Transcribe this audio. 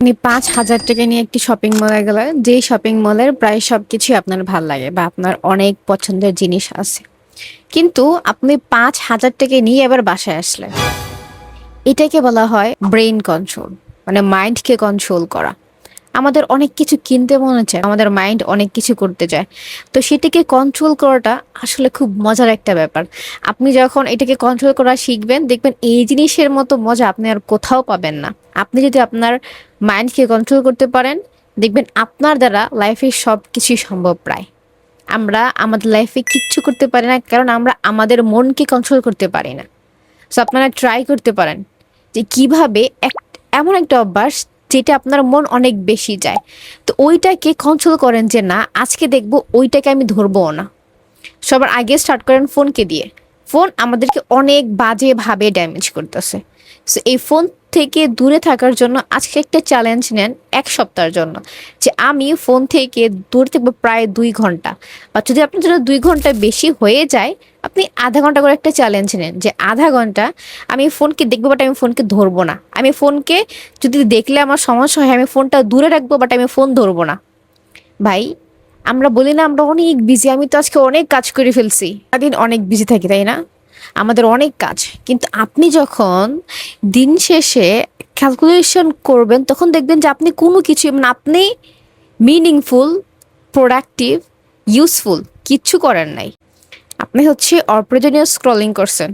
আপনি ৫,০০০ টাকা নিয়ে একটি শপিং মলে গেলেন, যেই শপিং মলের প্রায় সবকিছুই আপনার ভাল লাগে বা আপনার অনেক পছন্দের জিনিস আছে। কিন্তু আপনি ৫,০০০ টাকা নিয়ে এবার বাসায় আসলেন। এটাকে বলা হয় ব্রেইন কন্ট্রোল, মানে মাইন্ডকে কন্ট্রোল করা। আমাদের অনেক কিছু কিনতে মনে চায়, আমাদের মাইন্ড অনেক কিছু করতে চায়। তো সেটাকে কন্ট্রোল করাটা আসলে খুব মজার একটা ব্যাপার। আপনি যখন এটাকে কন্ট্রোল করা শিখবেন, দেখবেন এই জিনিসের মতো মজা আপনি আর কোথাও পাবেন না। আপনি যদি আপনার মাইন্ডকে কন্ট্রোল করতে পারেন, দেখবেন আপনার দ্বারা লাইফে সব কিছুই সম্ভব প্রায়। আমরা আমাদের লাইফে কিচ্ছু করতে পারি না, কারণ আমরা আমাদের মনকে কন্ট্রোল করতে পারি না। সো আপনারা ট্রাই করতে পারেন যে কিভাবে এমন একটা অভ্যাস যেটা আপনার মন অনেক বেশি যায়, তো ওইটাকে কন্ট্রোল করেন যে না, আজকে দেখবো ওইটাকে আমি ধরবো না। সবার আগে স্টার্ট করেন ফোনকে দিয়ে। ফোন আমাদেরকে অনেক বাজেভাবে ড্যামেজ করতেছে। সো এই ফোন থেকে দূরে থাকার জন্য আজকে একটা চ্যালেঞ্জ নেন ১ সপ্তাহের জন্য, যে আমি ফোন থেকে দূরে থাকবো প্রায় ২ ঘন্টা। বা যদি আপনার জন্য ২ ঘন্টা বেশি হয়ে যায়, আপনি আধা ঘন্টা করে একটা চ্যালেঞ্জ নেন যে আধা ঘন্টা আমি ফোনকে দেখবো, বাট আমি ফোনকে ধরবো না। আমি ফোনকে যদি দেখলে আমার সমস্যা হয়, আমি ফোনটা দূরে রাখবো, বাট আমি ফোন ধরবো না। ভাই, আমরা বলি না আমরা অনেক বিজি, আমি তো আজকে অনেক কাজ করে ফেলছি। সারাদিন অনেক বিজি থাকি, তাই না? আমাদের অনেক কাজ। কিন্তু আপনি যখন দিন শেষে ক্যালকুলেশন করবেন, তখন দেখবেন যে আপনি কোনো কিছু, মানে আপনি মিনিংফুল, প্রোডাক্টিভ, ইউজফুল কিচ্ছু করেন নাই। আপনি হচ্ছে অপ্রয়োজনীয় স্ক্রলিং করছেন।